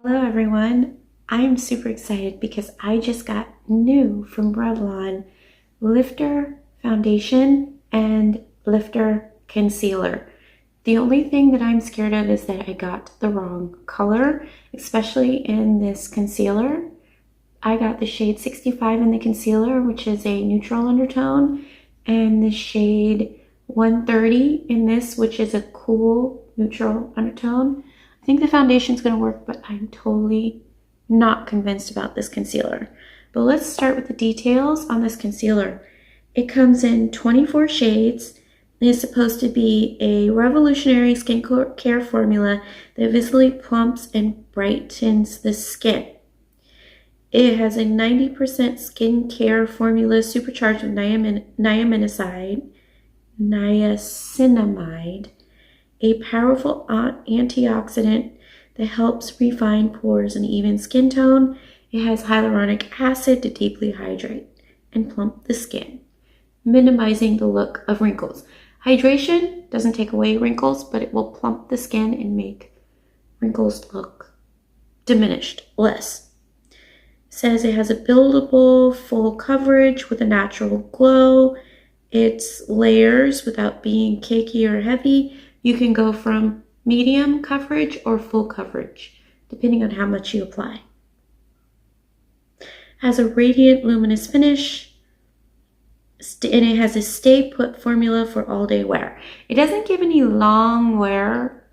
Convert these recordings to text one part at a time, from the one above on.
Hello everyone, I'm super excited because I just got new from Revlon Lifter Foundation and Lifter Concealer. The only thing that I'm scared of is that I got the wrong color, especially in this concealer. I got the shade 65 in the concealer, which is a neutral undertone, and the shade 130 in this, which is a cool neutral undertone. I think the foundation's going to work, but I'm totally not convinced about this concealer. But let's start with the details on this concealer. It comes in 24 shades. It is supposed to be a revolutionary skincare formula that visibly plumps and brightens the skin. It has a 90% skincare formula supercharged with niacinamide, a powerful antioxidant that helps refine pores and even skin tone. It has hyaluronic acid to deeply hydrate and plump the skin, minimizing the look of wrinkles. Hydration doesn't take away wrinkles, but it will plump the skin and make wrinkles look diminished, less. It says it has a buildable full coverage with a natural glow. It's layers without being cakey or heavy. You can go from medium coverage or full coverage, depending on how much you apply. Has a radiant, luminous finish, and it has a stay put formula for all day wear. It doesn't give any long wear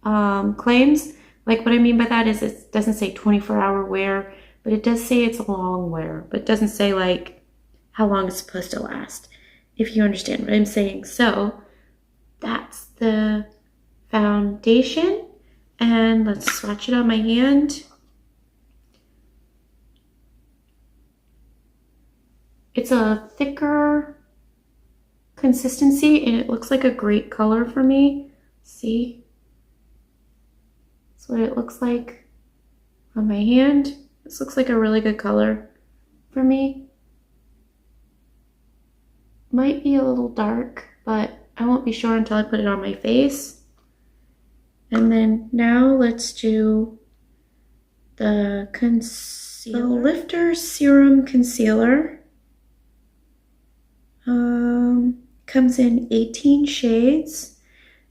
claims. Like what I mean by that is it doesn't say 24-hour wear, but it does say it's a long wear, but it doesn't say like how long it's supposed to last, if you understand what I'm saying. So that's the foundation, and let's swatch it on my hand. It's a thicker consistency and it looks like a great color for me. See? That's what it looks like on my hand. This looks like a really good color for me. Might be a little dark, but I won't be sure until I put it on my face. And then now let's do the concealer. The Lifter Serum Concealer. Comes in 18 shades.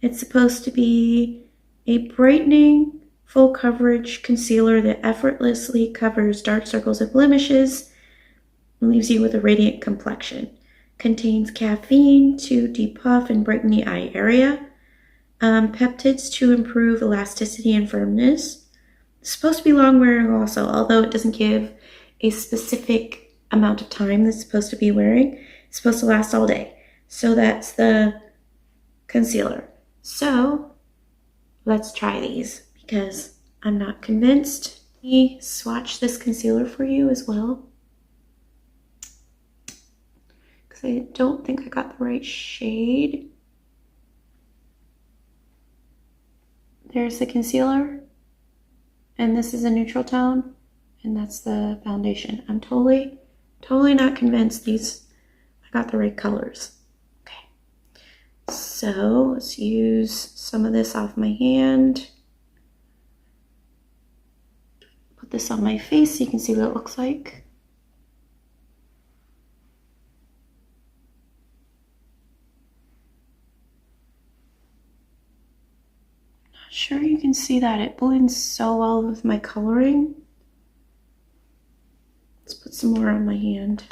It's supposed to be a brightening, full coverage concealer that effortlessly covers dark circles and blemishes and leaves you with a radiant complexion. Contains caffeine to depuff and brighten the eye area. Peptides to improve elasticity and firmness. It's supposed to be long wearing also, although it doesn't give a specific amount of time that's supposed to be wearing. It's supposed to last all day. So that's the concealer. So let's try these because I'm not convinced. Let me swatch this concealer for you as well, because I don't think I got the right shade. There's the concealer, and this is a neutral tone, and that's the foundation. I'm totally not convinced I got the right colors. Okay, so let's use some of this off my hand. Put this on my face so you can see what it looks like. Sure you can see that it blends so well with my coloring. Let's put some more on my hand.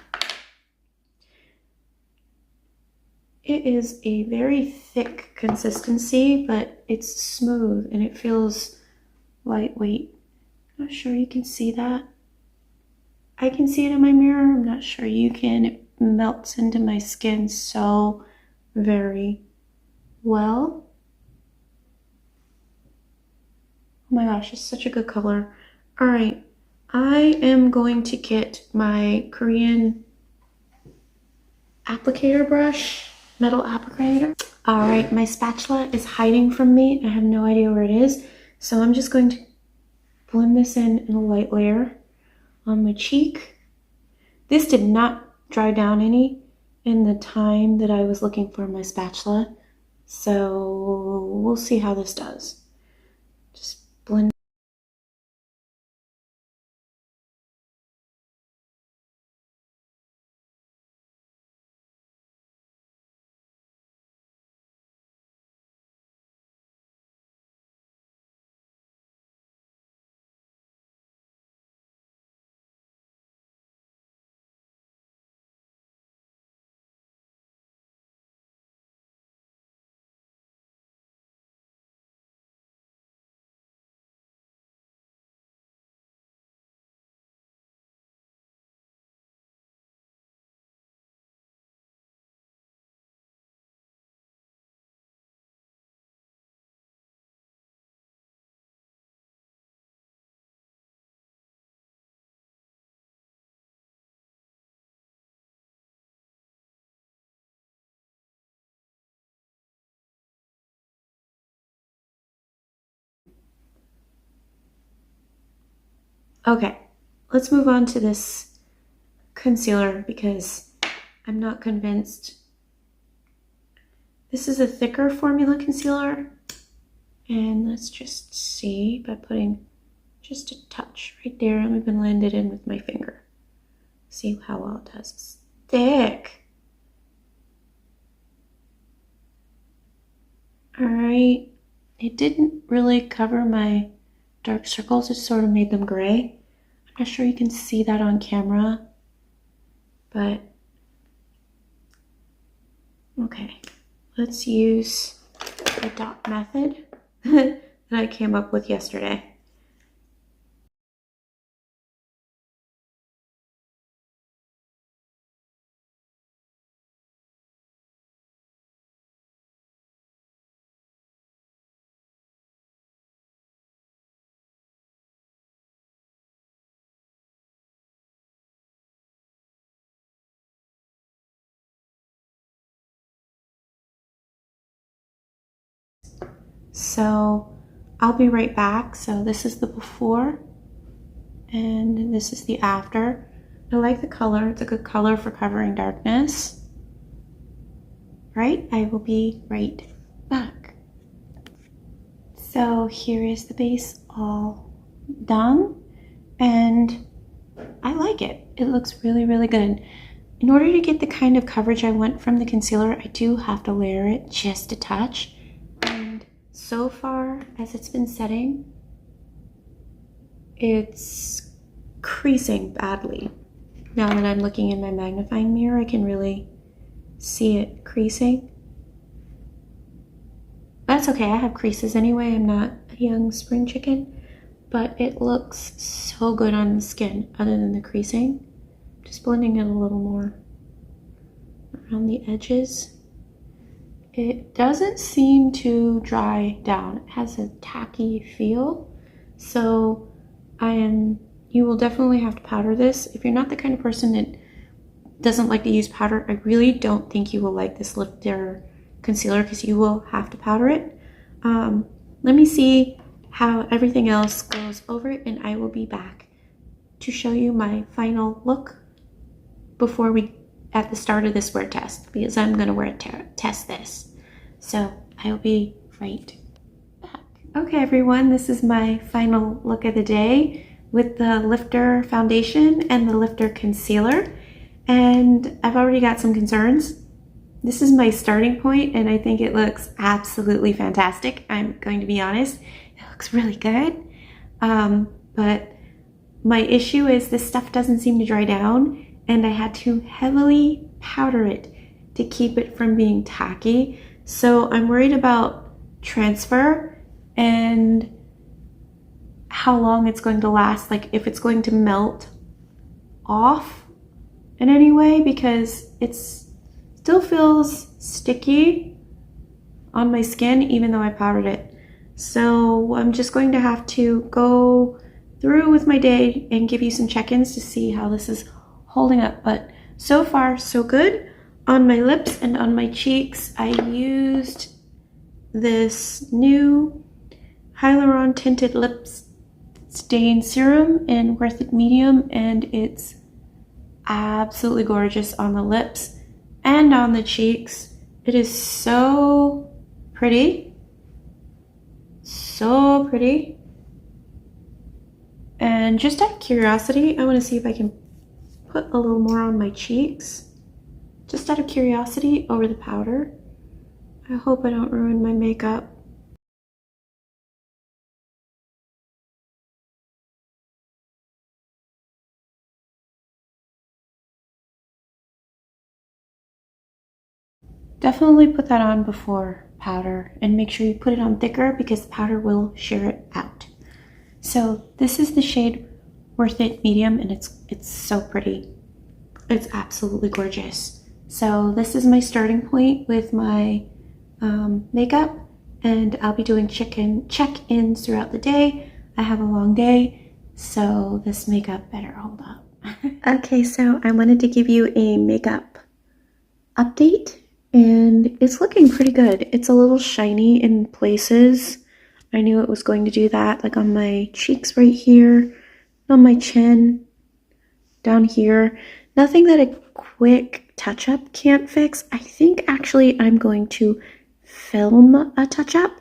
It is a very thick consistency, but it's smooth and it feels lightweight. Not sure you can see that. I can see it in my mirror. I'm not sure you can. It melts into my skin so very well. Oh my gosh, it's such a good color. All right, I am going to get my Korean applicator brush, metal applicator. All right, my spatula is hiding from me. I have no idea where it is. So I'm just going to blend this in a light layer on my cheek. This did not dry down any in the time that I was looking for my spatula. So we'll see how this does. Just blend Okay, let's move on to this concealer because I'm not convinced. This is a thicker formula concealer. And let's just see by putting just a touch right there. I'm even blend it in with my finger. See how well it does. It's thick. All right. It didn't really cover my dark circles. It sort of made them gray. I'm not sure you can see that on camera, but okay. Let's use the dot method that I came up with yesterday. So I'll be right back. So this is the before and this is the after. I like the color. It's a good color for covering darkness. Right? I will be right back. So here is the base all done and I like it. It looks really, really good. In order to get the kind of coverage I want from the concealer, I do have to layer it just a touch. And so far as it's been setting, it's creasing badly. Now that I'm looking in my magnifying mirror, I can really see it creasing. That's okay, I have creases anyway. I'm not a young spring chicken, but it looks so good on the skin other than the creasing. Just blending it a little more around the edges. It doesn't seem to dry down. It has a tacky feel. So you will definitely have to powder this. If you're not the kind of person that doesn't like to use powder, I really don't think you will like this lifter concealer because you will have to powder it. Let me see how everything else goes over it and I will be back to show you my final look before we at the start of this wear test because I'm going to wear test this. So I will be right back. Okay everyone, this is my final look of the day with the lifter foundation and the lifter concealer, and I've already got some concerns. This is my starting point and I think it looks absolutely fantastic. I'm going to be honest, it looks really good, but my issue is this stuff doesn't seem to dry down and I had to heavily powder it to keep it from being tacky. So I'm worried about transfer and how long it's going to last, like if it's going to melt off in any way, because it still feels sticky on my skin even though I powdered it. So I'm just going to have to go through with my day and give you some check-ins to see how this is holding up. But so far so good. On my lips and on my cheeks I used this new Hyaluron Tinted Lips Stain Serum in Worth It Medium, and it's absolutely gorgeous on the lips and on the cheeks. It is so pretty. So pretty. And just out of curiosity, I want to see if I can put a little more on my cheeks. Just out of curiosity over the powder. I hope I don't ruin my makeup. Definitely put that on before powder and make sure you put it on thicker because the powder will shear it out. So this is the shade Worth It Medium and it's so pretty. It's absolutely gorgeous. So this is my starting point with my makeup, and I'll be doing check-ins throughout the day. I have a long day, so this makeup better hold up. Okay, so I wanted to give you a makeup update, and it's looking pretty good. It's a little shiny in places. I knew it was going to do that, like on my cheeks right here. on my chin, down here. Nothing that a quick touch-up can't fix. I think actually I'm going to film a touch-up,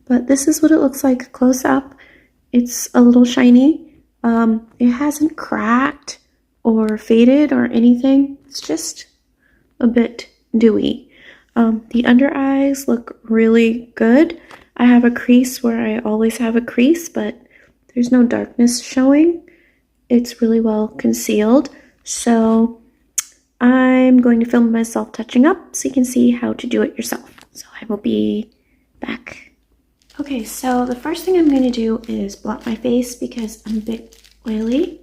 but this is what it looks like close up. It's a little shiny. It hasn't cracked or faded or anything. It's just a bit dewy. The under eyes look really good. I have a crease where I always have a crease, but there's no darkness showing. It's really well concealed. So I'm going to film myself touching up so you can see how to do it yourself. So I will be back. Okay, so the first thing I'm going to do is blot my face because I'm a bit oily.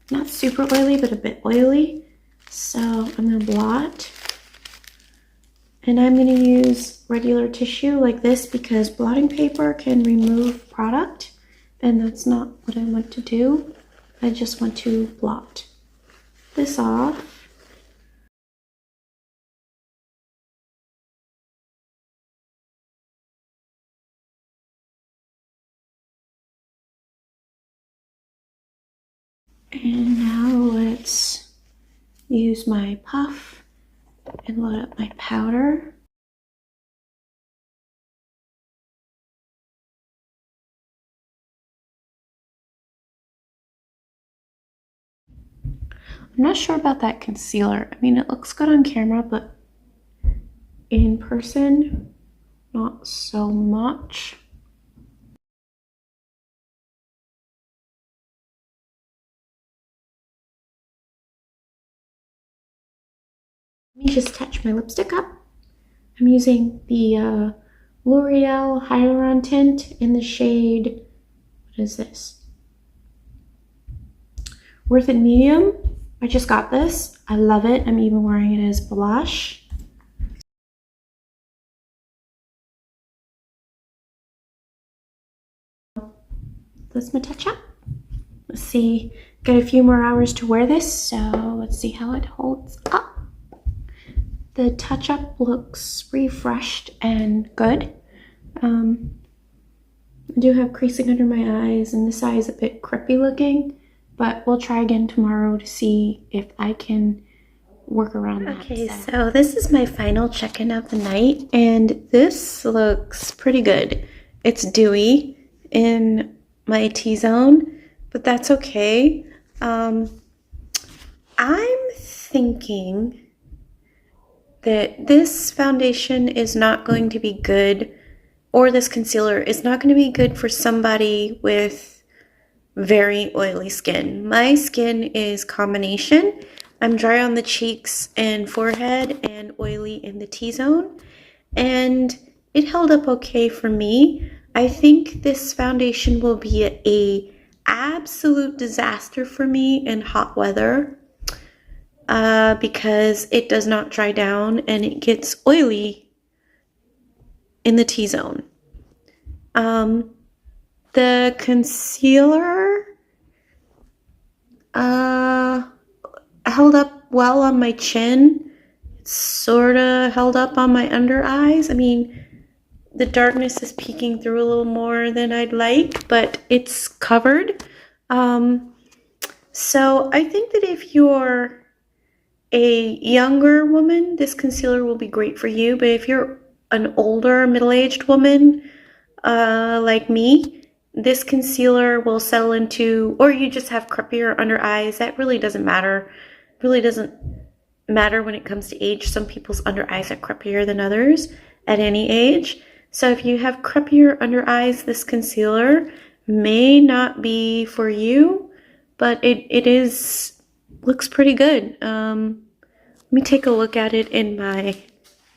Not super oily, but a bit oily. So I'm going to blot. And I'm going to use regular tissue like this because blotting paper can remove product. And that's not what I want to do. I just want to blot this off. And now let's use my puff and load up my powder. I'm not sure about that concealer. I mean, it looks good on camera, but in person, not so much. Let me just touch my lipstick up. I'm using the L'Oreal Hyaluron Tint in the shade, what is this? Worth It Medium. I just got this. I love it. I'm even wearing it as blush. That's my touch up. Let's see, got a few more hours to wear this, so let's see how it holds up. The touch up looks refreshed and good. I do have creasing under my eyes, and this eye is a bit crepey looking, but we'll try again tomorrow to see if I can work around that. Okay, so this is my final check-in of the night, and this looks pretty good. It's dewy in my T-zone, but that's okay. I'm thinking that this foundation is not going to be good, or this concealer is not going to be good for somebody with very oily skin. My skin is combination. I'm dry on the cheeks and forehead and oily in the T-zone, and it held up okay for me. I think this foundation will be a absolute disaster for me in hot weather because it does not dry down and it gets oily in the T-zone. The concealer held up well on my chin. It sort of held up on my under eyes. I mean, the darkness is peeking through a little more than I'd like, but it's covered. So I think that if you're a younger woman, this concealer will be great for you. But if you're an older, middle-aged woman like me, this concealer will settle into, or you just have creppier under eyes. That really doesn't matter. It really doesn't matter when it comes to age. Some people's under eyes are creppier than others at any age. So if you have creppier under eyes, this concealer may not be for you, but it looks pretty good. Let me take a look at it in my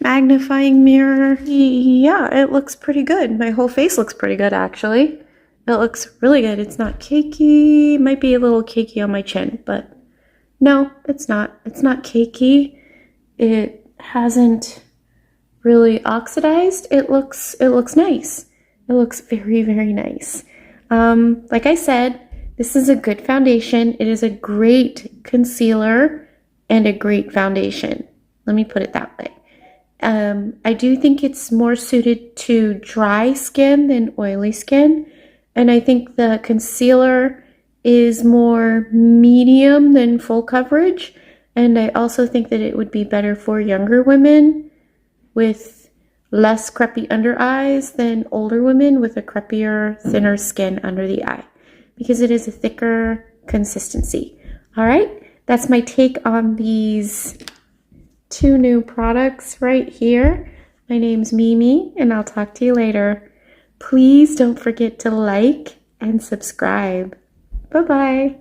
magnifying mirror. Yeah, it looks pretty good. My whole face looks pretty good, actually. It looks really good. It's not cakey. It might be a little cakey on my chin, but no, it's not. It's not cakey. It hasn't really oxidized. It looks nice. It looks very, very nice. Like I said, this is a good foundation. It is a great concealer and a great foundation. Let me put it that way. I do think it's more suited to dry skin than oily skin. And I think the concealer is more medium than full coverage. And I also think that it would be better for younger women with less crepey under eyes than older women with a creppier, thinner skin under the eye, because it is a thicker consistency. All right, that's my take on these two new products right here. My name's Mimi, and I'll talk to you later. Please don't forget to like and subscribe. Bye-bye.